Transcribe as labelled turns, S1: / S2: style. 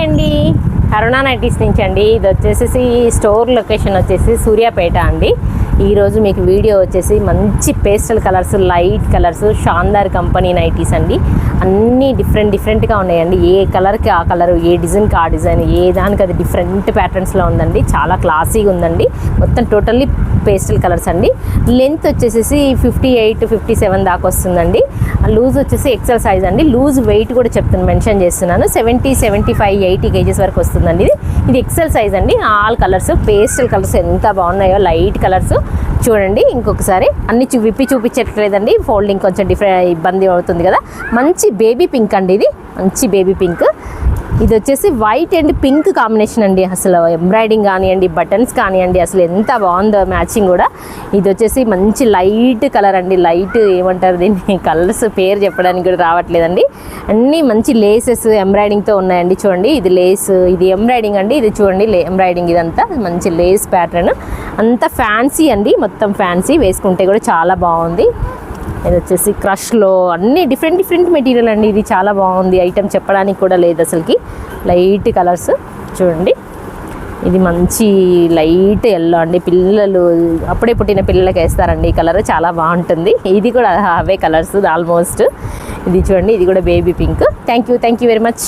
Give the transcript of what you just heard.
S1: అండి, కరుణా నైటీస్ నుంచి అండి. ఇది వచ్చేసి స్టోర్ లొకేషన్ వచ్చేసి సూర్యాపేట అండి. ఈరోజు మీకు వీడియో వచ్చేసి మంచి pastel colours, light colours, Shandaar company nighties అండి. అన్నీ డిఫరెంట్గా ఉన్నాయండి. ఏ కలర్కి ఆ కలర్, ఏ డిజైన్కి ఆ డిజైన్, ఏ దానికి అది డిఫరెంట్ ప్యాటర్న్స్లో ఉందండి. చాలా క్లాసీగా ఉందండి. మొత్తం టోటల్లీ పేస్టల్ కలర్స్ అండి. లెంత్ వచ్చేసి 58, 57 దాకా వస్తుందండి. లూజ్ వచ్చేసి ఎక్సెల్ సైజ్ అండి. లూజ్ వెయిట్ కూడా మెన్షన్ చేస్తున్నాను. 70, 75, 80 kgs వరకు వస్తుందండి. ఇది ఎక్సెల్ సైజ్ అండి. ఆల్ కలర్స్, పేస్టల్ కలర్స్ ఎంత బాగున్నాయో, లైట్ కలర్స్ చూడండి. ఇంకొకసారి అన్ని విప్పి చూపించట్లేదండి, ఫోల్డింగ్ కొంచెం ఇబ్బంది అవుతుంది కదా. మంచి బేబీ పింక్ అండి. ఇది మంచి బేబీ పింక్. ఇది వచ్చేసి వైట్ అండ్ పింక్ కాంబినేషన్ అండి. అసలు ఎంబ్రాయిడింగ్ కానివ్వండి, బటన్స్ కానివ్వండి, అసలు ఎంత బాగుందో మ్యాచింగ్ కూడా. ఇది వచ్చేసి మంచి లైట్ కలర్ అండి. లైట్ ఏమంటారు దీన్ని, కలర్స్ పేరు చెప్పడానికి కూడా రావట్లేదండి. అన్నీ మంచి లేసెస్ ఎంబ్రాయిడింగ్తో ఉన్నాయండి. చూడండి, ఇది లేస్, ఇది ఎంబ్రాయిడింగ్ అండి. ఇది చూడండి ఎంబ్రాయిడింగ్, ఇదంతా మంచి లేస్ ప్యాటర్న్. అంతా ఫ్యాన్సీ అండి, మొత్తం ఫ్యాన్సీ. వేసుకుంటే కూడా చాలా బాగుంది. ఇది వచ్చేసి క్రష్లో అన్నీ డిఫరెంట్ మెటీరియల్ అండి. ఇది చాలా బాగుంది. ఐటమ్ చెప్పడానికి కూడా లేదు అసలుకి. లైట్ కలర్స్ చూడండి. ఇది మంచి లైట్ ఎల్లో అండి. పిల్లలు అప్పుడే పుట్టిన పిల్లలకి వేస్తారండి ఈ కలర్, చాలా బాగుంటుంది. ఇది కూడా అవే కలర్స్ ఆల్మోస్ట్. ఇది చూడండి, ఇది కూడా baby pink. Thank you very much.